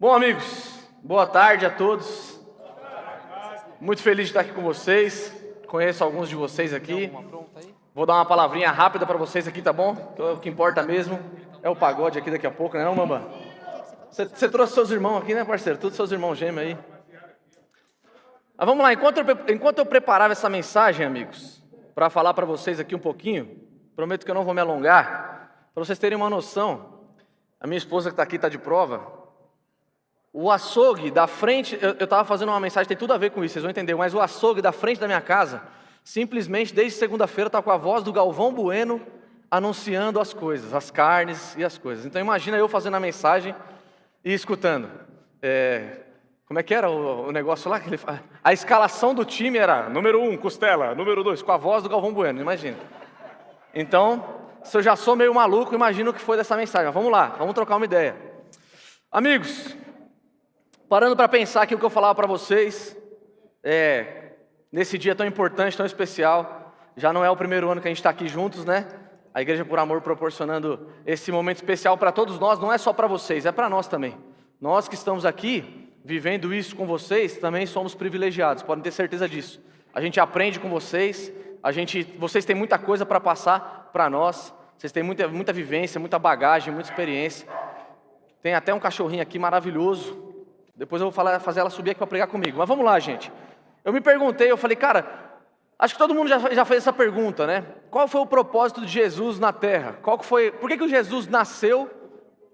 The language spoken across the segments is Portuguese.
Bom, amigos, boa tarde a todos. Muito feliz de estar aqui com vocês. Conheço alguns de vocês aqui. Vou dar uma palavrinha rápida para vocês aqui, tá bom? Então, o que importa mesmo é o pagode aqui daqui a pouco, né, não, Mamba? Você trouxe seus irmãos aqui, né, parceiro? Todos seus irmãos gêmeos aí. Mas vamos lá, enquanto eu preparava essa mensagem, amigos, para falar para vocês aqui um pouquinho, prometo que eu não vou me alongar, para vocês terem uma noção. A minha esposa que está aqui está de prova. O açougue da frente, eu estava fazendo uma mensagem, tem tudo a ver com isso, vocês vão entender, mas o açougue da frente da minha casa, simplesmente desde segunda-feira está com a voz do Galvão Bueno anunciando as coisas, as carnes e as coisas. Então imagina eu fazendo a mensagem e escutando. Como é que era o negócio lá? A escalação do time era número 1, Costela, número 2, com a voz do Galvão Bueno, imagina. Então, se eu já sou meio maluco, imagina o que foi dessa mensagem. Mas vamos lá, vamos trocar uma ideia. Amigos, parando para pensar aqui o que eu falava para vocês, nesse dia tão importante, tão especial, já não é o primeiro ano que a gente está aqui juntos, né? A Igreja por Amor proporcionando esse momento especial para todos nós, não é só para vocês, é para nós também. Nós que estamos aqui, vivendo isso com vocês, também somos privilegiados, podem ter certeza disso. A gente aprende com vocês, vocês têm muita coisa para passar para nós, vocês têm muita vivência, muita bagagem, muita experiência. Tem até um cachorrinho aqui maravilhoso. Depois eu vou fazer ela subir aqui para pregar comigo. Mas vamos lá, gente. Eu me perguntei, eu falei, cara, acho que todo mundo já fez essa pergunta, né? Qual foi o propósito de Jesus na Terra? Por que Jesus nasceu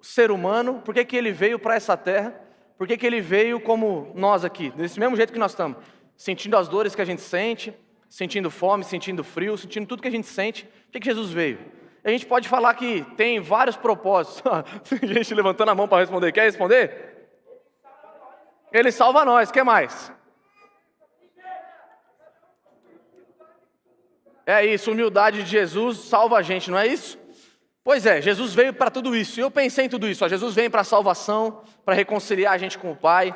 ser humano? Por que ele veio para essa Terra? Por que ele veio como nós aqui? Desse mesmo jeito que nós estamos. Sentindo as dores que a gente sente, sentindo fome, sentindo frio, sentindo tudo que a gente sente. Por que Jesus veio? A gente pode falar que tem vários propósitos. Tem gente levantando a mão para responder. Quer responder? Ele salva nós, o que mais? É isso, humildade de Jesus salva a gente, não é isso? Pois é, Jesus veio para tudo isso, e eu pensei em tudo isso, Jesus vem para a salvação, para reconciliar a gente com o Pai,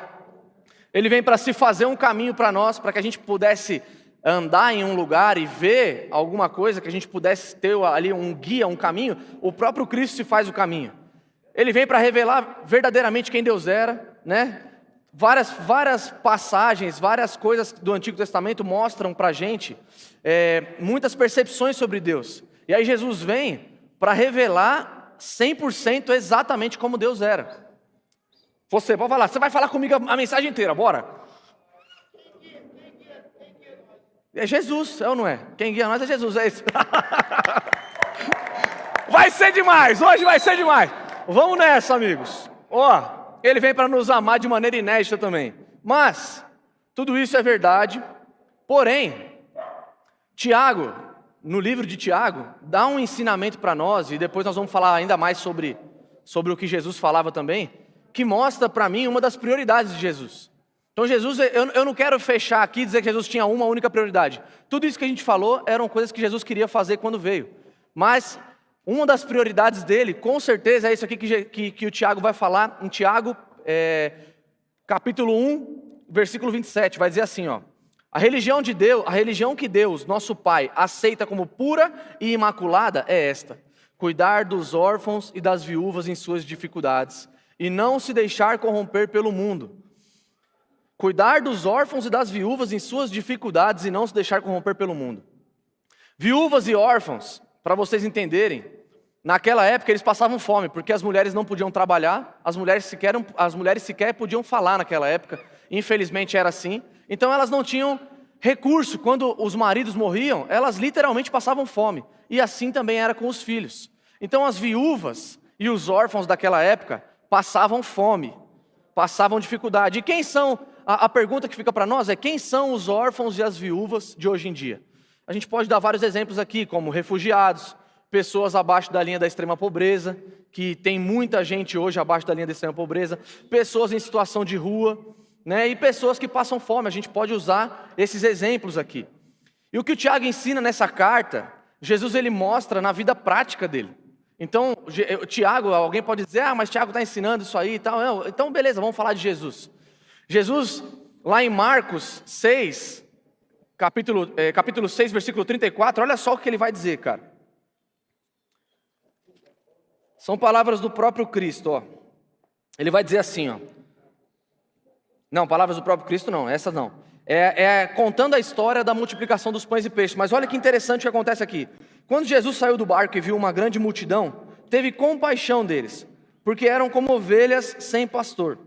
Ele vem para se fazer um caminho para nós, para que a gente pudesse andar em um lugar e ver alguma coisa, que a gente pudesse ter ali um guia, um caminho, o próprio Cristo se faz o caminho. Ele vem para revelar verdadeiramente quem Deus era, né? Várias passagens, várias coisas do Antigo Testamento mostram para a gente muitas percepções sobre Deus. E aí Jesus vem para revelar 100% exatamente como Deus era. Você pode falar, você vai falar comigo a mensagem inteira, bora? É Jesus, é ou não é? Quem guia nós é Jesus, é isso. Vai ser demais, hoje vai ser demais. Vamos nessa, amigos. Ele vem para nos amar de maneira inédita também. Mas, tudo isso é verdade. Porém, Tiago, no livro de Tiago, dá um ensinamento para nós, e depois nós vamos falar ainda mais sobre o que Jesus falava também, que mostra para mim uma das prioridades de Jesus. Então Jesus, eu não quero fechar aqui e dizer que Jesus tinha uma única prioridade. Tudo isso que a gente falou eram coisas que Jesus queria fazer quando veio. Mas uma das prioridades dele, com certeza, é isso aqui que o Tiago vai falar, em Tiago, capítulo 1, versículo 27, vai dizer assim, a religião que Deus, nosso Pai, aceita como pura e imaculada é esta: cuidar dos órfãos e das viúvas em suas dificuldades, e não se deixar corromper pelo mundo. Cuidar dos órfãos e das viúvas em suas dificuldades, e não se deixar corromper pelo mundo. Viúvas e órfãos, para vocês entenderem, naquela época eles passavam fome, porque as mulheres não podiam trabalhar, as mulheres sequer podiam falar naquela época, infelizmente era assim, então elas não tinham recurso, quando os maridos morriam, elas literalmente passavam fome, e assim também era com os filhos. Então as viúvas e os órfãos daquela época passavam fome, passavam dificuldade. E quem são, a pergunta que fica para nós é: quem são os órfãos e as viúvas de hoje em dia? A gente pode dar vários exemplos aqui, como refugiados, pessoas abaixo da linha da extrema pobreza, que tem muita gente hoje abaixo da linha da extrema pobreza, pessoas em situação de rua, né, e pessoas que passam fome. A gente pode usar esses exemplos aqui. E o que o Tiago ensina nessa carta, Jesus ele mostra na vida prática dele. Então, Tiago, alguém pode dizer, mas Tiago está ensinando isso aí e tal. Não, então beleza, vamos falar de Jesus. Jesus, lá em Marcos 6, capítulo 6, versículo 34, olha só o que ele vai dizer, cara. São palavras do próprio Cristo, Ele vai dizer assim, Não, palavras do próprio Cristo não, essas não. É contando a história da multiplicação dos pães e peixes. Mas olha que interessante o que acontece aqui. Quando Jesus saiu do barco e viu uma grande multidão, teve compaixão deles, porque eram como ovelhas sem pastor.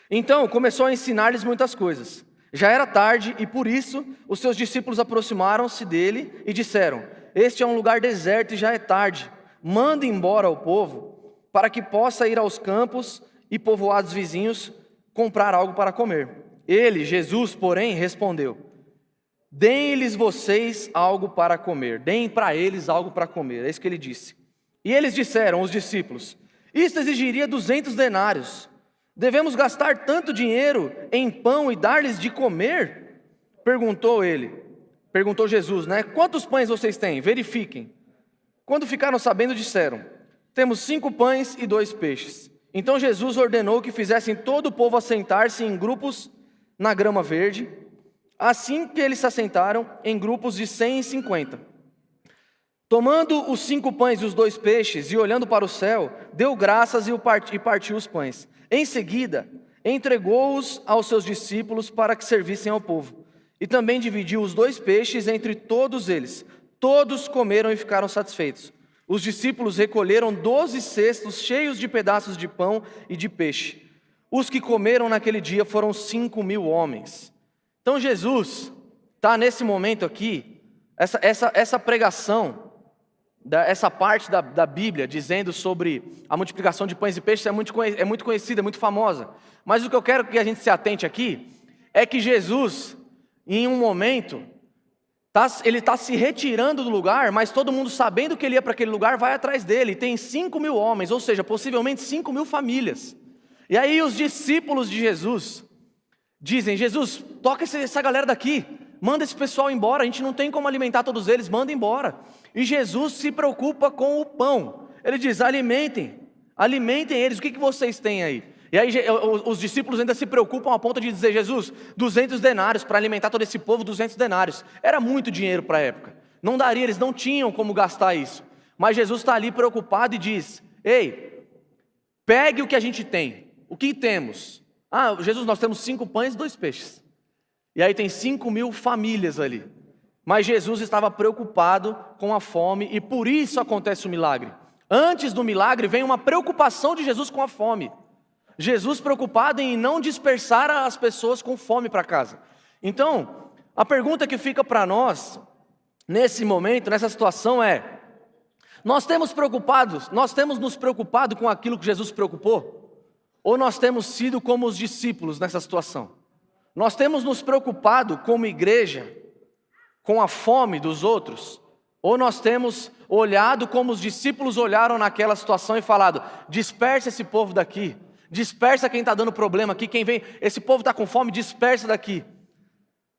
Então começou a ensinar-lhes muitas coisas. Já era tarde e por isso os seus discípulos aproximaram-se dele e disseram: este é um lugar deserto e já é tarde. Manda embora o povo para que possa ir aos campos e povoados vizinhos comprar algo para comer. Ele, Jesus, porém, respondeu: deem-lhes vocês algo para comer. Deem para eles algo para comer. É isso que ele disse. E eles disseram, os discípulos: isto exigiria 200 denários. Devemos gastar tanto dinheiro em pão e dar-lhes de comer? Perguntou Jesus, né? Quantos pães vocês têm? Verifiquem. Quando ficaram sabendo, disseram: temos 5 pães e 2 peixes. Então Jesus ordenou que fizessem todo o povo assentar-se em grupos na grama verde. Assim que eles se assentaram, em grupos de 100 e 50. Tomando os 5 pães e os 2 peixes, e olhando para o céu, deu graças e partiu os pães. Em seguida, entregou-os aos seus discípulos para que servissem ao povo. E também dividiu os 2 peixes entre todos eles. Todos comeram e ficaram satisfeitos. Os discípulos recolheram 12 cestos cheios de pedaços de pão e de peixe. Os que comeram naquele dia foram 5.000 homens. Então Jesus está nesse momento aqui, essa pregação, essa parte da Bíblia, dizendo sobre a multiplicação de pães e peixes, é muito conhecida, é muito famosa. Mas o que eu quero que a gente se atente aqui, é que Jesus, em um momento, ele está se retirando do lugar, mas todo mundo sabendo que ele ia para aquele lugar, vai atrás dele. E tem 5.000 homens, ou seja, possivelmente 5.000 famílias. E aí os discípulos de Jesus dizem: Jesus, toca essa galera daqui, manda esse pessoal embora, a gente não tem como alimentar todos eles, manda embora. E Jesus se preocupa com o pão. Ele diz: alimentem eles, o que vocês têm aí? E aí os discípulos ainda se preocupam a ponto de dizer: Jesus, 200 denários para alimentar todo esse povo, 200 denários. Era muito dinheiro para a época, não daria, eles não tinham como gastar isso. Mas Jesus está ali preocupado e diz: ei, pegue o que a gente tem. O que temos? Ah, Jesus, nós temos 5 pães e 2 peixes. E aí tem 5.000 famílias ali. Mas Jesus estava preocupado com a fome e por isso acontece o milagre. Antes do milagre vem uma preocupação de Jesus com a fome. Jesus preocupado em não dispersar as pessoas com fome para casa. Então, a pergunta que fica para nós, nesse momento, nessa situação é: nós temos nos preocupado com aquilo que Jesus se preocupou? Ou nós temos sido como os discípulos nessa situação? Nós temos nos preocupado como igreja com a fome dos outros? Ou nós temos olhado como os discípulos olharam naquela situação e falado: dispersa esse povo daqui, dispersa quem está dando problema aqui, quem vem, esse povo está com fome, dispersa daqui.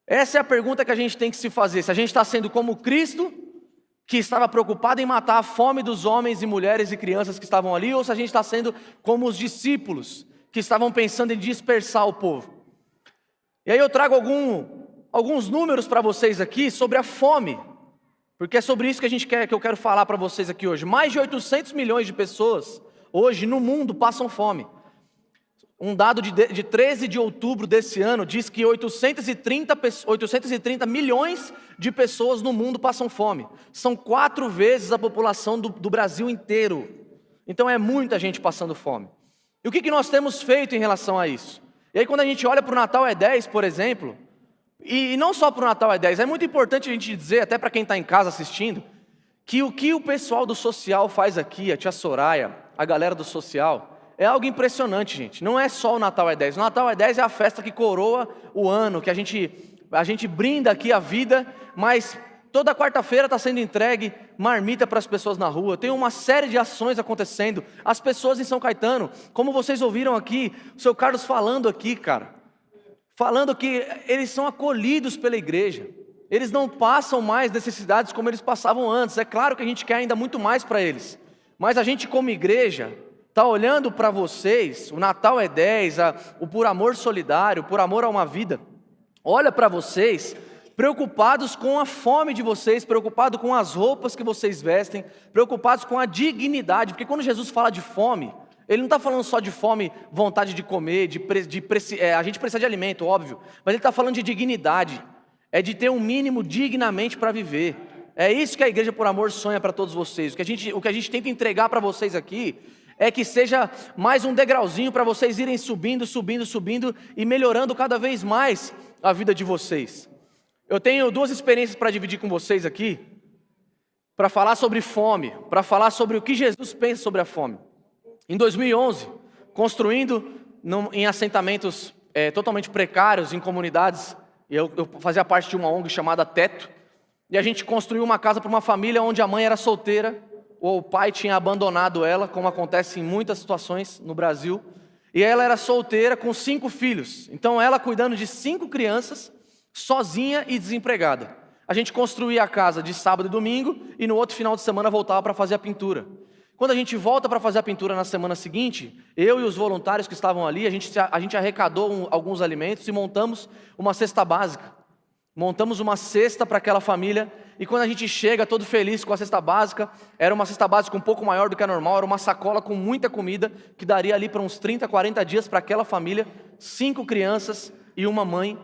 Essa é a pergunta que a gente tem que se fazer: se a gente está sendo como Cristo, que estava preocupado em matar a fome dos homens e mulheres e crianças que estavam ali, ou se a gente está sendo como os discípulos, que estavam pensando em dispersar o povo. E aí eu trago alguns números para vocês aqui sobre a fome, porque é sobre isso que eu quero falar para vocês aqui hoje. Mais de 800 milhões de pessoas hoje no mundo passam fome. Um dado de 13 de outubro desse ano diz que 830 milhões de pessoas no mundo passam fome. São 4 vezes a população do Brasil inteiro. Então é muita gente passando fome. E o que nós temos feito em relação a isso? E aí quando a gente olha para o Natal é 10, por exemplo, e não só para o Natal é 10, é muito importante a gente dizer, até para quem está em casa assistindo, que o que o pessoal do social faz aqui, a tia Soraya, a galera do social, é algo impressionante, gente. Não é só o Natal é 10. O Natal é 10 é a festa que coroa o ano, que a gente brinda aqui a vida, mas toda quarta-feira está sendo entregue marmita para as pessoas na rua. Tem uma série de ações acontecendo. As pessoas em São Caetano, como vocês ouviram aqui, o seu Carlos falando aqui, cara, falando que eles são acolhidos pela igreja. Eles não passam mais necessidades como eles passavam antes. É claro que a gente quer ainda muito mais para eles, mas a gente como igreja está olhando para vocês. O Natal é 10, o Por Amor Solidário, Por Amor a uma Vida, olha para vocês, preocupados com a fome de vocês, preocupados com as roupas que vocês vestem, preocupados com a dignidade, porque quando Jesus fala de fome, Ele não está falando só de fome, vontade de comer, a gente precisa de alimento, óbvio, mas ele está falando de dignidade, é de ter um mínimo dignamente para viver. É isso que a Igreja por Amor sonha para todos vocês. O que a gente tenta entregar para vocês aqui é que seja mais um degrauzinho para vocês irem subindo, subindo, subindo e melhorando cada vez mais a vida de vocês. Eu tenho 2 experiências para dividir com vocês aqui, para falar sobre fome, para falar sobre o que Jesus pensa sobre a fome. Em 2011, construindo em assentamentos totalmente precários, em comunidades, eu fazia parte de uma ONG chamada Teto, e a gente construiu uma casa para uma família onde a mãe era solteira, ou o pai tinha abandonado ela, como acontece em muitas situações no Brasil, e ela era solteira com 5 filhos, então ela cuidando de 5 crianças, sozinha e desempregada. A gente construía a casa de sábado e domingo, e no outro final de semana voltava para fazer a pintura. Quando a gente volta para fazer a pintura na semana seguinte, eu e os voluntários que estavam ali, a gente arrecadou alguns alimentos e montamos uma cesta básica. Montamos uma cesta para aquela família, e quando a gente chega todo feliz com a cesta básica, era uma cesta básica um pouco maior do que a normal, era uma sacola com muita comida, que daria ali para uns 30, 40 dias para aquela família, 5 crianças e uma mãe.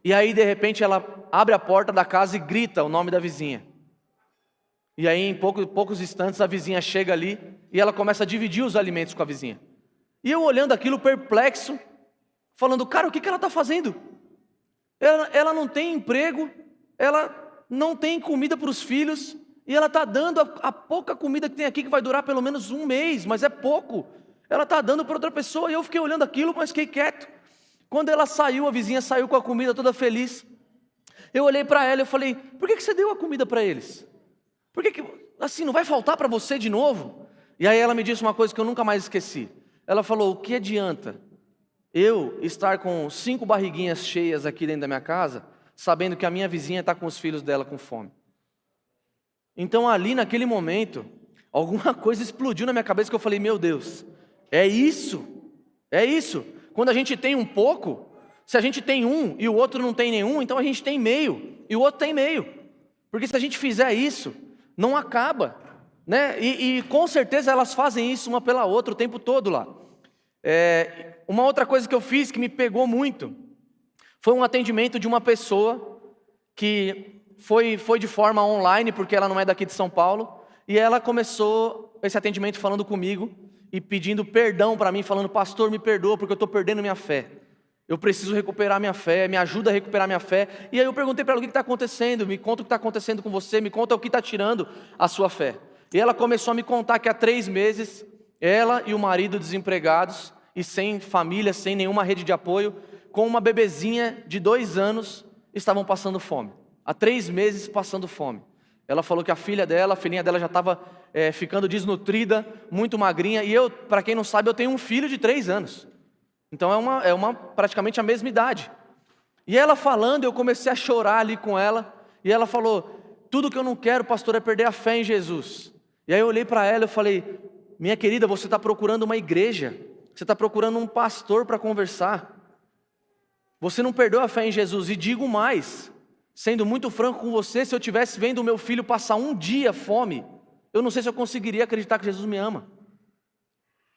E aí de repente ela abre a porta da casa e grita o nome da vizinha. E aí em poucos instantes a vizinha chega ali e ela começa a dividir os alimentos com a vizinha. E eu olhando aquilo perplexo, falando, cara, o que ela está fazendo? Ela não tem emprego, ela não tem comida para os filhos, e ela está dando a pouca comida que tem aqui, que vai durar pelo menos um mês, mas é pouco. Ela está dando para outra pessoa, e eu fiquei olhando aquilo, mas fiquei quieto. Quando ela saiu, a vizinha saiu com a comida toda feliz. Eu olhei para ela e falei, por que você deu a comida para eles? Por que assim, não vai faltar para você de novo? E aí ela me disse uma coisa que eu nunca mais esqueci. Ela falou, o que adianta eu estar com 5 barriguinhas cheias aqui dentro da minha casa, sabendo que a minha vizinha está com os filhos dela com fome? Então ali naquele momento, alguma coisa explodiu na minha cabeça que eu falei, meu Deus, é isso, é isso. Quando a gente tem um pouco, se a gente tem um e o outro não tem nenhum, então a gente tem meio e o outro tem meio. Porque se a gente fizer isso, não acaba, né? E com certeza elas fazem isso uma pela outra o tempo todo lá. Uma outra coisa que eu fiz que me pegou muito foi um atendimento de uma pessoa que foi de forma online, porque ela não é daqui de São Paulo, e ela começou esse atendimento falando comigo e pedindo perdão para mim, falando, pastor, me perdoa porque eu estou perdendo minha fé. Eu preciso recuperar minha fé, me ajuda a recuperar minha fé. E aí eu perguntei para ela, o que está acontecendo? Me conta o que está acontecendo com você, me conta o que está tirando a sua fé. E ela começou a me contar que há 3 meses, ela e o marido desempregados, e sem família, sem nenhuma rede de apoio, com uma bebezinha de 2 anos, estavam passando fome. Há 3 meses passando fome. Ela falou que a filhinha dela já estava ficando desnutrida, muito magrinha. E eu, para quem não sabe, eu tenho um filho de 3 anos. Então praticamente a mesma idade. E ela falando, eu comecei a chorar ali com ela. E ela falou, tudo que eu não quero, pastor, é perder a fé em Jesus. E aí eu olhei para ela e falei, minha querida, você está procurando uma igreja. Você está procurando um pastor para conversar. Você não perdeu a fé em Jesus. E digo mais, sendo muito franco com você, se eu estivesse vendo o meu filho passar um dia fome, eu não sei se eu conseguiria acreditar que Jesus me ama.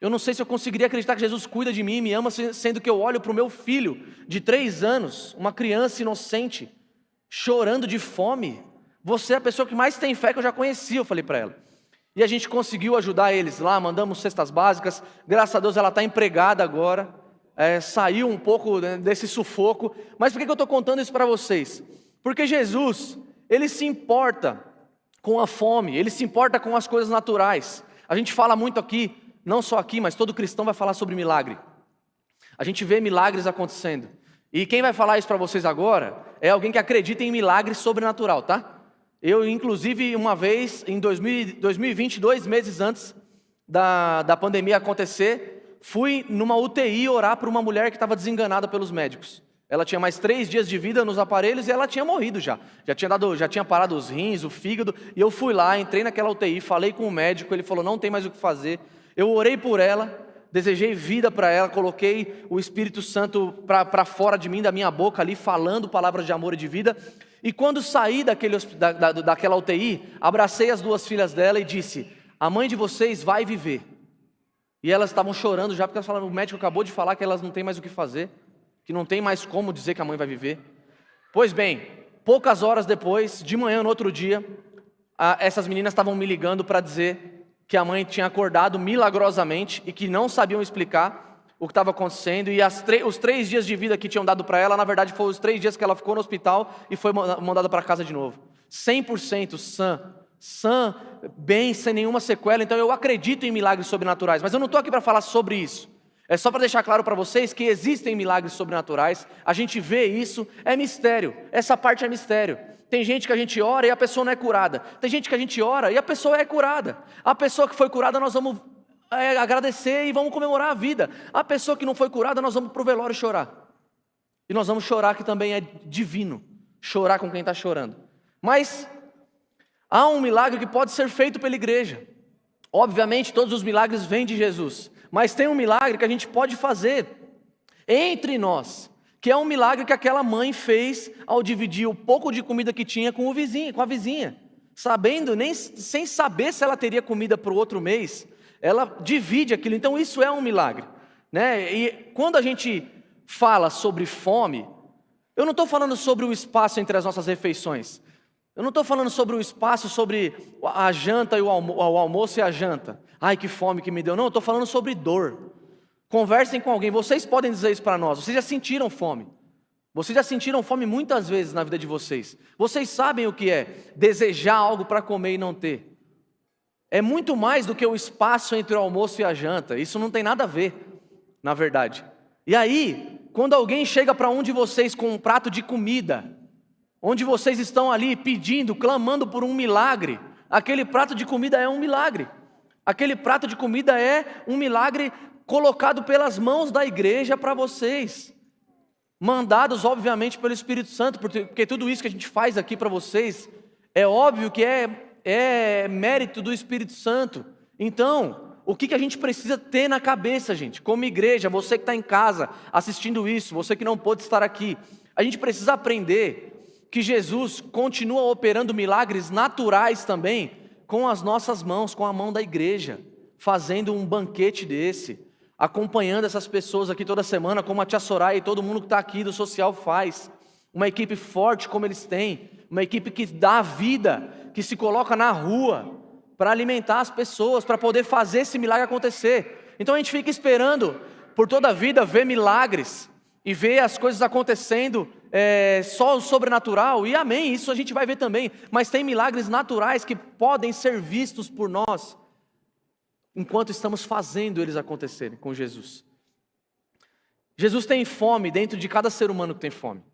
Eu não sei se eu conseguiria acreditar que Jesus cuida de mim e me ama, sendo que eu olho para o meu filho de 3 anos, uma criança inocente, chorando de fome. Você é a pessoa que mais tem fé que eu já conheci, eu falei para ela. E a gente conseguiu ajudar eles lá, mandamos cestas básicas, graças a Deus ela está empregada agora, saiu um pouco desse sufoco. Mas por que eu estou contando isso para vocês? Porque Jesus, Ele se importa com a fome, Ele se importa com as coisas naturais. A gente fala muito aqui, não só aqui, mas todo cristão vai falar sobre milagre. A gente vê milagres acontecendo. E quem vai falar isso para vocês agora é alguém que acredita em milagre sobrenatural, tá? Eu, inclusive, uma vez, em 2020, 2 meses antes da pandemia acontecer, fui numa UTI orar por uma mulher que estava desenganada pelos médicos. Ela tinha mais 3 dias de vida nos aparelhos e ela tinha morrido já. Já tinha parado os rins, o fígado. E eu fui lá, entrei naquela UTI, falei com o médico, ele falou, não tem mais o que fazer. Eu orei por ela, desejei vida para ela, coloquei o Espírito Santo para fora de mim, da minha boca ali, falando palavras de amor e de vida. E quando saí daquela UTI, abracei as 2 filhas dela e disse, a mãe de vocês vai viver. E elas estavam chorando já, porque elas falaram, o médico acabou de falar que elas não têm mais o que fazer, que não tem mais como dizer que a mãe vai viver. Pois bem, poucas horas depois, de manhã, no outro dia, essas meninas estavam me ligando para dizer que a mãe tinha acordado milagrosamente e que não sabiam explicar o que estava acontecendo, e os 3 dias de vida que tinham dado para ela, na verdade foram os 3 dias que ela ficou no hospital e foi mandada para casa de novo. 100% sã, bem, sem nenhuma sequela. Então eu acredito em milagres sobrenaturais, mas eu não estou aqui para falar sobre isso. É só para deixar claro para vocês que existem milagres sobrenaturais, a gente vê isso, é mistério, essa parte é mistério. Tem gente que a gente ora e a pessoa não é curada, tem gente que a gente ora e a pessoa é curada. A pessoa que foi curada nós vamos agradecer e vamos comemorar a vida. A pessoa que não foi curada nós vamos para o velório chorar. E nós vamos chorar, que também é divino, chorar com quem está chorando. Mas há um milagre que pode ser feito pela igreja. Obviamente todos os milagres vêm de Jesus, mas tem um milagre que a gente pode fazer entre nós, que é um milagre que aquela mãe fez ao dividir o pouco de comida que tinha com a vizinha, sabendo, sem saber se ela teria comida para o outro mês, ela divide aquilo. Então isso é um milagre, né? E quando a gente fala sobre fome, eu não estou falando sobre o espaço entre as nossas refeições, eu não estou falando sobre o espaço, sobre a janta e o almoço e a janta. Ai, que fome que me deu. Não, eu estou falando sobre dor. Conversem com alguém. Vocês podem dizer isso para nós. Vocês já sentiram fome. Vocês já sentiram fome muitas vezes na vida de vocês. Vocês sabem o que é desejar algo para comer e não ter. É muito mais do que o espaço entre o almoço e a janta. Isso não tem nada a ver, na verdade. E aí, quando alguém chega para um de vocês com um prato de comida, onde vocês estão ali pedindo, clamando por um milagre, aquele prato de comida é um milagre. Aquele prato de comida é um milagre colocado pelas mãos da igreja para vocês. Mandados, obviamente, pelo Espírito Santo, porque tudo isso que a gente faz aqui para vocês, é óbvio que é mérito do Espírito Santo. Então, o que a gente precisa ter na cabeça, gente, como igreja, você que está em casa assistindo isso, você que não pôde estar aqui, a gente precisa aprender que Jesus continua operando milagres naturais também com as nossas mãos, com a mão da igreja, fazendo um banquete desse, acompanhando essas pessoas aqui toda semana, como a tia Soraya e todo mundo que está aqui do social faz, uma equipe forte como eles têm, uma equipe que dá vida, que se coloca na rua para alimentar as pessoas, para poder fazer esse milagre acontecer. Então a gente fica esperando por toda a vida ver milagres e ver as coisas acontecendo, só o sobrenatural, e amém, isso a gente vai ver também, mas tem milagres naturais que podem ser vistos por nós, enquanto estamos fazendo eles acontecerem com Jesus. Jesus tem fome dentro de cada ser humano que tem fome.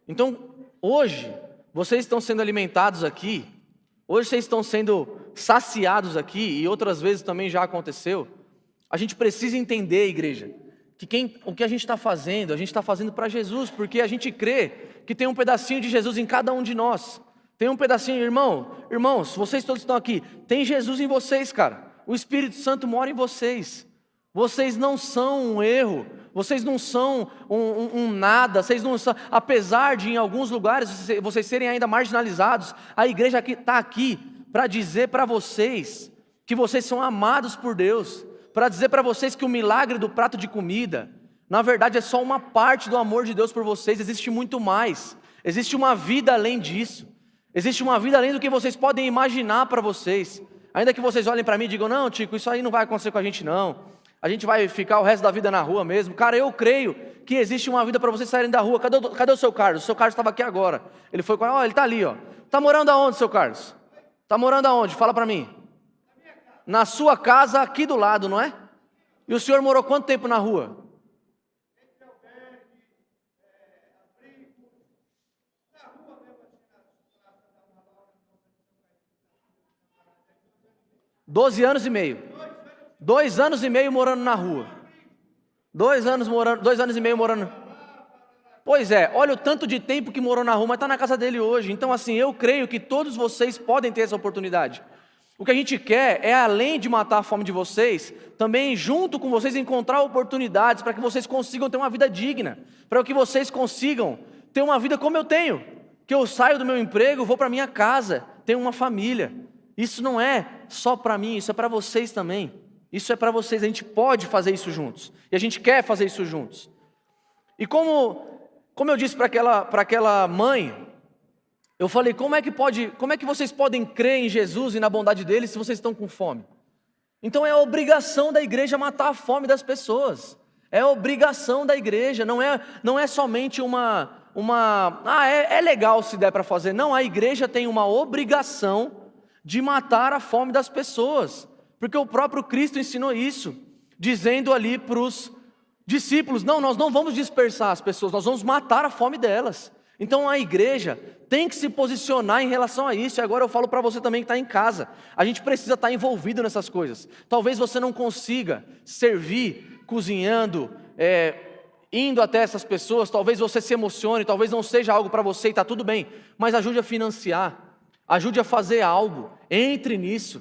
Então, hoje, vocês estão sendo alimentados aqui, hoje vocês estão sendo saciados aqui, e outras vezes também já aconteceu. A gente precisa entender, igreja, que o que a gente está fazendo para Jesus, porque a gente crê que tem um pedacinho de Jesus em cada um de nós. Tem um pedacinho, irmãos, vocês todos estão aqui, tem Jesus em vocês, cara. O Espírito Santo mora em vocês. Vocês não são um erro, vocês não são um nada, vocês não são, apesar de em alguns lugares vocês serem ainda marginalizados, a igreja está aqui para dizer para vocês que vocês são amados por Deus, para dizer para vocês que o milagre do prato de comida, na verdade é só uma parte do amor de Deus por vocês, existe muito mais, existe uma vida além disso, existe uma vida além do que vocês podem imaginar para vocês, ainda que vocês olhem para mim e digam, não Tico, isso aí não vai acontecer com a gente não, a gente vai ficar o resto da vida na rua mesmo. Cara, eu creio que existe uma vida para vocês saírem da rua. Cadê o seu Carlos? O seu Carlos estava aqui agora, ele foi, ele está ali, está morando aonde, seu Carlos? Está morando aonde? Fala para mim. Na sua casa aqui do lado, não é? E o senhor morou quanto tempo na rua? 12 anos e meio. 2 anos e meio morando na rua. 2 anos e meio morando. Pois é, olha o tanto de tempo que morou na rua, mas está na casa dele hoje. Então assim, eu creio que todos vocês podem ter essa oportunidade. O que a gente quer é, além de matar a fome de vocês, também junto com vocês encontrar oportunidades para que vocês consigam ter uma vida digna, para que vocês consigam ter uma vida como eu tenho, que eu saio do meu emprego, vou para minha casa, tenho uma família. Isso não é só para mim, isso é para vocês também. Isso é para vocês, a gente pode fazer isso juntos. E a gente quer fazer isso juntos. E como eu disse para aquela mãe, eu falei, como é que vocês podem crer em Jesus e na bondade dele se vocês estão com fome? Então é a obrigação da igreja matar a fome das pessoas. É a obrigação da igreja, não é somente é legal se der para fazer. Não, a igreja tem uma obrigação de matar a fome das pessoas. Porque o próprio Cristo ensinou isso, dizendo ali para os discípulos, não, nós não vamos dispersar as pessoas, nós vamos matar a fome delas. Então a igreja tem que se posicionar em relação a isso. E agora eu falo para você também que está em casa, a gente precisa estar envolvido nessas coisas. Talvez você não consiga servir, cozinhando, indo até essas pessoas, talvez você se emocione, talvez não seja algo para você e está tudo bem, mas ajude a financiar, ajude a fazer algo, entre nisso,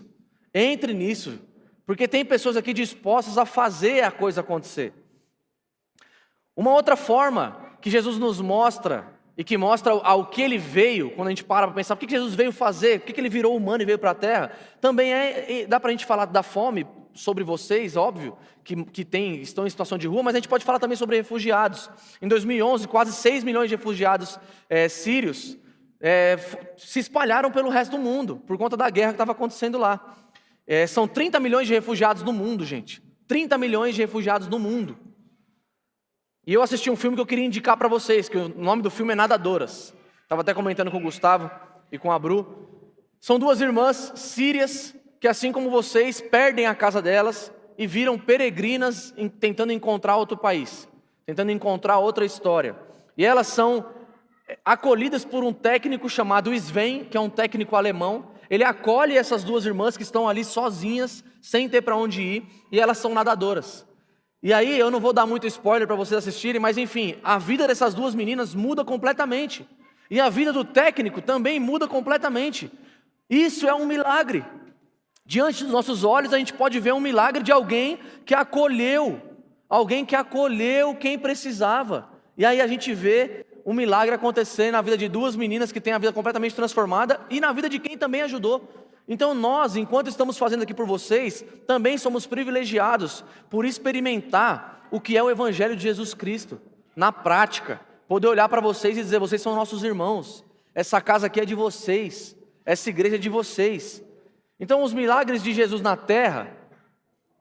porque tem pessoas aqui dispostas a fazer a coisa acontecer. Uma outra forma que Jesus nos mostra, e que mostra ao que ele veio, quando a gente para pensar, o que Jesus veio fazer, por que ele virou humano e veio para a terra, também dá para a gente falar da fome sobre vocês, óbvio, que estão em situação de rua, mas a gente pode falar também sobre refugiados. Em 2011, quase 6 milhões de refugiados sírios se espalharam pelo resto do mundo, por conta da guerra que estava acontecendo lá. São 30 milhões de refugiados no mundo, gente. 30 milhões de refugiados no mundo. E eu assisti um filme que eu queria indicar para vocês, que o nome do filme é Nadadoras. Estava até comentando com o Gustavo e com a Bru. São duas irmãs sírias que, assim como vocês, perdem a casa delas e viram peregrinas tentando encontrar outro país, tentando encontrar outra história. E elas são acolhidas por um técnico chamado Sven, que é um técnico alemão. Ele acolhe essas duas irmãs que estão ali sozinhas, sem ter para onde ir, e elas são nadadoras. E aí, eu não vou dar muito spoiler para vocês assistirem, mas enfim, a vida dessas duas meninas muda completamente. E a vida do técnico também muda completamente. Isso é um milagre. Diante dos nossos olhos, a gente pode ver um milagre de alguém que acolheu quem precisava. E aí a gente vê um milagre acontecer na vida de duas meninas que têm a vida completamente transformada e na vida de quem também ajudou. Então nós, enquanto estamos fazendo aqui por vocês, também somos privilegiados por experimentar o que é o Evangelho de Jesus Cristo, na prática, poder olhar para vocês e dizer, vocês são nossos irmãos, essa casa aqui é de vocês, essa igreja é de vocês. Então os milagres de Jesus na terra,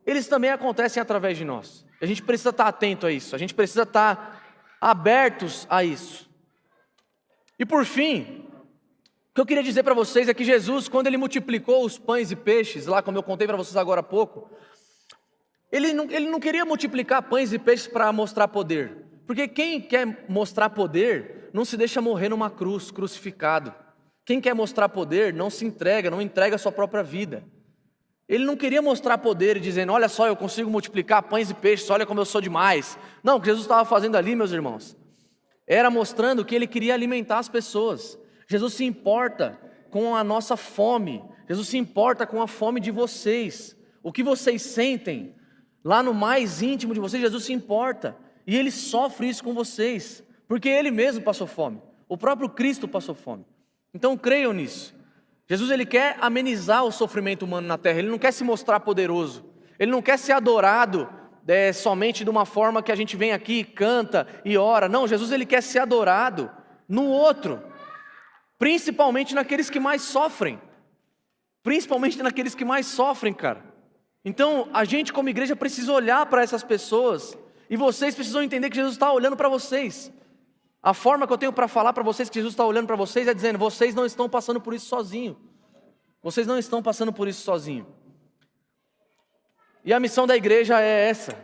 eles também acontecem através de nós. A gente precisa estar atento a isso, a gente precisa estar abertos a isso. E por fim, o que eu queria dizer para vocês é que Jesus, quando ele multiplicou os pães e peixes, lá como eu contei para vocês agora há pouco, ele não queria multiplicar pães e peixes para mostrar poder, porque quem quer mostrar poder não se deixa morrer numa cruz, crucificado. Quem quer mostrar poder não se entrega, não entrega a sua própria vida. Ele não queria mostrar poder dizendo, olha só, eu consigo multiplicar pães e peixes, olha como eu sou demais. Não, o que Jesus estava fazendo ali, meus irmãos, era mostrando que ele queria alimentar as pessoas. Jesus se importa com a nossa fome, Jesus se importa com a fome de vocês, o que vocês sentem, lá no mais íntimo de vocês, Jesus se importa, e Ele sofre isso com vocês, porque Ele mesmo passou fome, o próprio Cristo passou fome. Então creiam nisso. Jesus ele quer amenizar o sofrimento humano na terra, Ele não quer se mostrar poderoso, Ele não quer ser adorado somente de uma forma que a gente vem aqui, canta e ora. Não, Jesus ele quer ser adorado no outro, principalmente naqueles que mais sofrem, cara. Então a gente como igreja precisa olhar para essas pessoas, e vocês precisam entender que Jesus está olhando para vocês. A forma que eu tenho para falar para vocês que Jesus está olhando para vocês é dizendo, vocês não estão passando por isso sozinho. Vocês não estão passando por isso sozinho. E a missão da igreja é essa,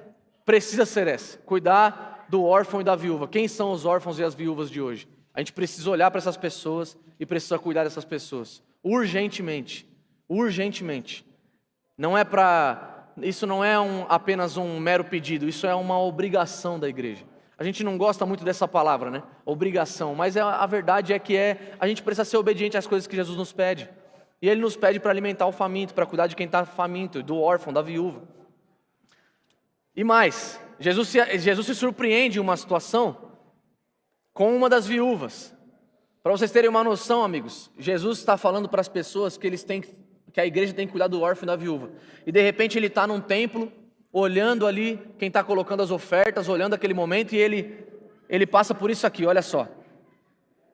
precisa ser essa, cuidar do órfão e da viúva. Quem são os órfãos e as viúvas de hoje? A gente precisa olhar para essas pessoas e precisa cuidar dessas pessoas, urgentemente. Isso não é apenas um mero pedido, isso é uma obrigação da igreja. A gente não gosta muito dessa palavra, né? Obrigação, mas a verdade é que a gente precisa ser obediente às coisas que Jesus nos pede. E Ele nos pede para alimentar o faminto, para cuidar de quem está faminto, do órfão, da viúva. E mais, Jesus se surpreende em uma situação com uma das viúvas. Para vocês terem uma noção, amigos, Jesus está falando para as pessoas que eles têm que que a igreja tem que cuidar do órfão e da viúva. E de repente ele está num templo, olhando ali quem está colocando as ofertas, olhando aquele momento, e ele passa por isso aqui, olha só.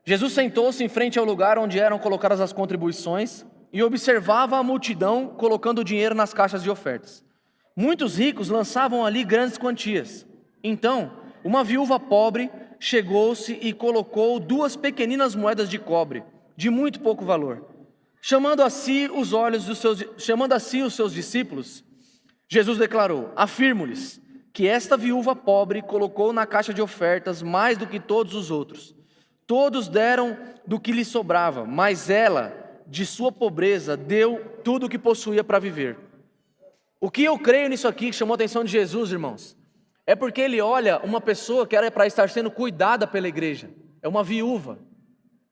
Jesus sentou-se em frente ao lugar onde eram colocadas as contribuições e observava a multidão colocando o dinheiro nas caixas de ofertas. Muitos ricos lançavam ali grandes quantias. Então, uma viúva pobre chegou-se e colocou 2 pequeninas moedas de cobre, de muito pouco valor. Chamando a si os seus discípulos, Jesus declarou: afirmo-lhes que esta viúva pobre colocou na caixa de ofertas mais do que todos os outros. Todos deram do que lhe sobrava, mas ela, de sua pobreza, deu tudo o que possuía para viver. O que eu creio nisso aqui, que chamou a atenção de Jesus, irmãos, é porque ele olha uma pessoa que era para estar sendo cuidada pela igreja, é uma viúva,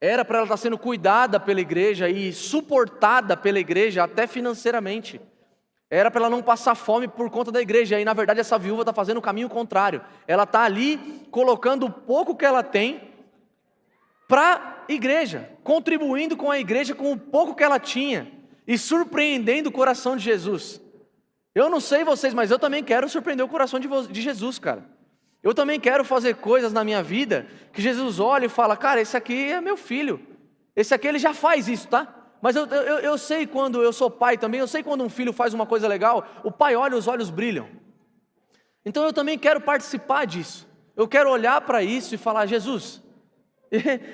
era para ela estar sendo cuidada pela igreja e suportada pela igreja até financeiramente, era para ela não passar fome por conta da igreja, e na verdade essa viúva está fazendo o caminho contrário, ela está ali colocando o pouco que ela tem para a igreja, contribuindo com a igreja com o pouco que ela tinha, e surpreendendo o coração de Jesus. Eu não sei vocês, mas eu também quero surpreender o coração de Jesus, cara. Eu também quero fazer coisas na minha vida, que Jesus olha e fala: cara, esse aqui é meu filho, esse aqui ele já faz isso, tá? Mas eu sei quando eu sou pai também, eu sei quando um filho faz uma coisa legal, o pai olha e os olhos brilham. Então eu também quero participar disso, eu quero olhar para isso e falar: Jesus,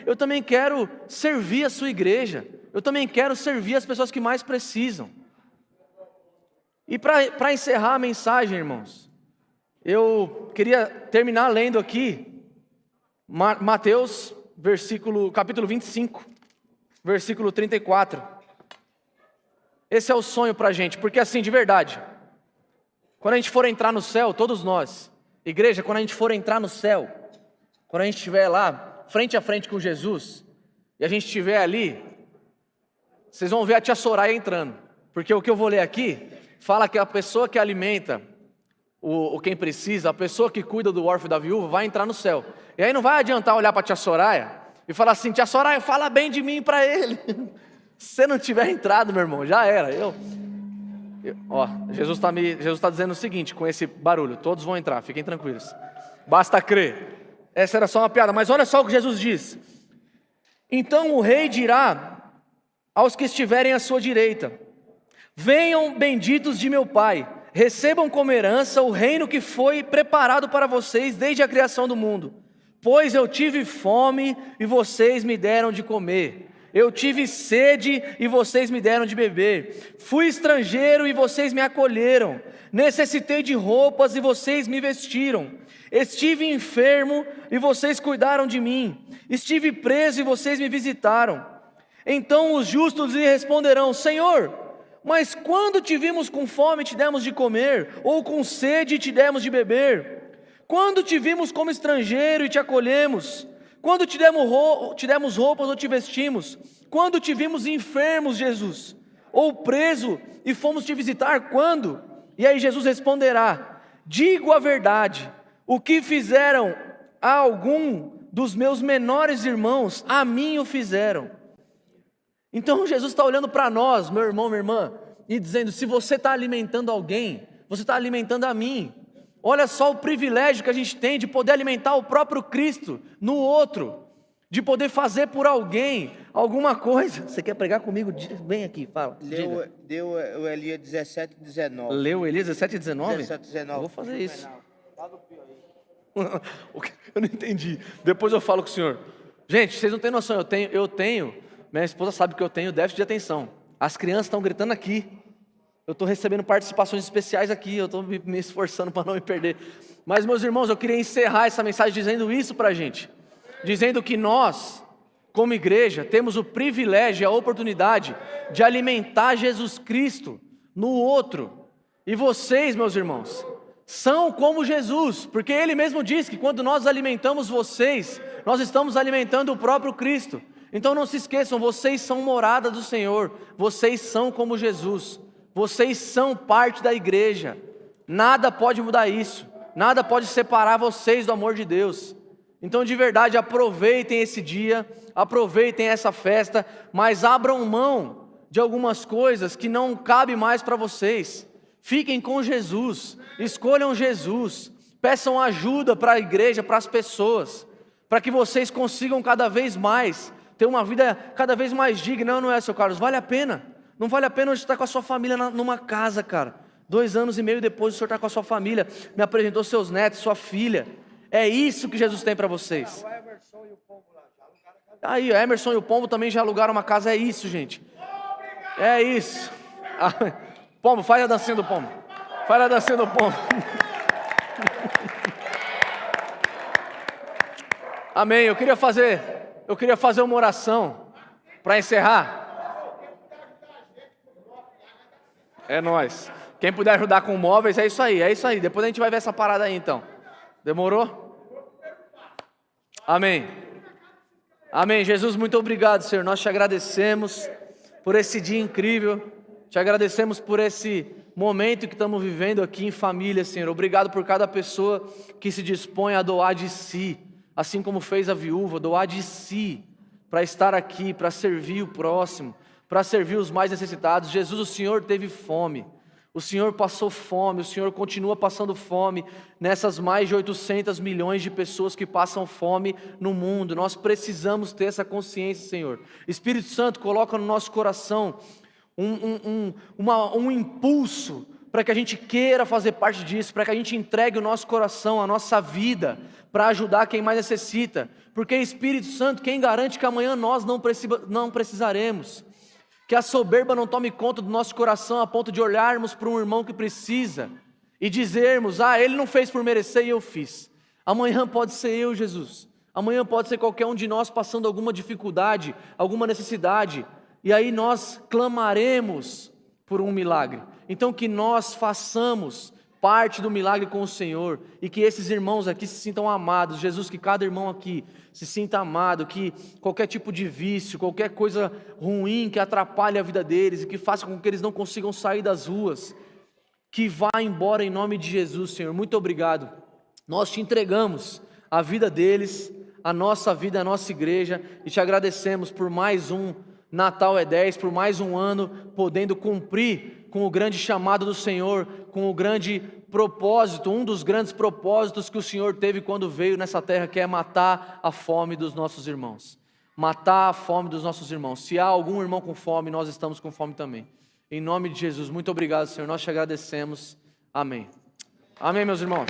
eu também quero servir a sua igreja, eu também quero servir as pessoas que mais precisam. E para encerrar a mensagem, irmãos, eu queria terminar lendo aqui Mateus, capítulo 25, versículo 34. Esse é o sonho para a gente, porque assim, de verdade, quando a gente for entrar no céu, todos nós, igreja, quando a gente for entrar no céu, quando a gente estiver lá, frente a frente com Jesus, e a gente estiver ali, vocês vão ver a tia Soraya entrando, porque o que eu vou ler aqui, fala que a pessoa que alimenta quem precisa, a pessoa que cuida do órfão e da viúva, vai entrar no céu. E aí não vai adiantar olhar para a tia Soraya e falar assim: tia Soraya, fala bem de mim para ele. Se você não tiver entrado, meu irmão, já era. Jesus está dizendo o seguinte com esse barulho: todos vão entrar, fiquem tranquilos, basta crer. Essa era só uma piada, mas olha só o que Jesus diz: então o rei dirá aos que estiverem à sua direita: venham benditos de meu Pai, recebam como herança o reino que foi preparado para vocês desde a criação do mundo. Pois eu tive fome e vocês me deram de comer, eu tive sede e vocês me deram de beber, fui estrangeiro e vocês me acolheram, necessitei de roupas e vocês me vestiram, estive enfermo e vocês cuidaram de mim, estive preso e vocês me visitaram. Então os justos lhe responderão: Senhor, mas quando te vimos com fome te demos de comer, ou com sede te demos de beber? Quando te vimos como estrangeiro e te acolhemos? Quando te demos roupas ou te vestimos? Quando te vimos enfermos, Jesus, ou preso e fomos te visitar? Quando? E aí Jesus responderá: digo a verdade, o que fizeram a algum dos meus menores irmãos, a mim o fizeram. Então Jesus está olhando para nós, meu irmão, minha irmã, e dizendo: se você está alimentando alguém, você está alimentando a mim. Olha só o privilégio que a gente tem de poder alimentar o próprio Cristo no outro, de poder fazer por alguém alguma coisa. Você quer pregar comigo? Vem aqui, fala. Leu o Elias 17, 19. Leu Elias 17, 19? 17, 19. Eu vou fazer isso. Eu não entendi. Depois eu falo com o senhor. Gente, vocês não têm noção, eu tenho, minha esposa sabe que eu tenho déficit de atenção. As crianças estão gritando aqui. Eu estou recebendo participações especiais aqui, eu estou me esforçando para não me perder. Mas, meus irmãos, eu queria encerrar essa mensagem dizendo isso para a gente. Dizendo que nós, como igreja, temos o privilégio e a oportunidade de alimentar Jesus Cristo no outro. E vocês, meus irmãos, são como Jesus, porque Ele mesmo diz que quando nós alimentamos vocês, nós estamos alimentando o próprio Cristo. Então não se esqueçam, vocês são morada do Senhor, vocês são como Jesus. Vocês são parte da igreja, nada pode mudar isso, nada pode separar vocês do amor de Deus. Então de verdade aproveitem esse dia, aproveitem essa festa, mas abram mão de algumas coisas que não cabe mais para vocês. Fiquem com Jesus, escolham Jesus, peçam ajuda para a igreja, para as pessoas, para que vocês consigam cada vez mais ter uma vida cada vez mais digna. Não é, seu Carlos? Vale a pena. Não vale a pena hoje estar com a sua família numa casa, cara. 2 anos e meio depois o senhor está com a sua família, me apresentou seus netos, sua filha. É isso que Jesus tem para vocês. Aí, Emerson e o Pombo também já alugaram uma casa. É isso, gente. É isso. Pombo, faz a dancinha do Pombo. Faz a dancinha do Pombo. Amém. Eu queria fazer uma oração para encerrar. É nóis. Quem puder ajudar com móveis, é isso aí, é isso aí. Depois a gente vai ver essa parada aí então. Demorou? Amém. Amém. Jesus, muito obrigado, Senhor. Nós te agradecemos por esse dia incrível. Te agradecemos por esse momento que estamos vivendo aqui em família, Senhor. Obrigado por cada pessoa que se dispõe a doar de si, assim como fez a viúva, doar de si, para estar aqui, para servir o próximo, para servir os mais necessitados. Jesus, o Senhor teve fome. O Senhor passou fome, o Senhor continua passando fome nessas mais de 800 milhões de pessoas que passam fome no mundo. Nós precisamos ter essa consciência, Senhor. Espírito Santo, coloca no nosso coração um impulso para que a gente queira fazer parte disso, para que a gente entregue o nosso coração, a nossa vida, para ajudar quem mais necessita. Porque Espírito Santo, quem garante que amanhã nós não precisaremos? Que a soberba não tome conta do nosso coração a ponto de olharmos para um irmão que precisa e dizermos: ele não fez por merecer e eu fiz. Amanhã pode ser eu, Jesus. Amanhã pode ser qualquer um de nós passando alguma dificuldade, alguma necessidade. E aí nós clamaremos por um milagre. Então que nós façamos parte do milagre com o Senhor e que esses irmãos aqui se sintam amados. Jesus, que cada irmão aqui se sinta amado, que qualquer tipo de vício, qualquer coisa ruim que atrapalhe a vida deles e que faça com que eles não consigam sair das ruas, que vá embora em nome de Jesus, Senhor. Muito obrigado. Nós te entregamos a vida deles, a nossa vida, a nossa igreja, e te agradecemos por mais um Natal é 10, por mais um ano, podendo cumprir com o grande chamado do Senhor, com o grande propósito, um dos grandes propósitos que o Senhor teve quando veio nessa terra, que é matar a fome dos nossos irmãos. Matar a fome dos nossos irmãos. Se há algum irmão com fome, nós estamos com fome também. Em nome de Jesus, muito obrigado, Senhor, nós te agradecemos. Amém. Amém, meus irmãos.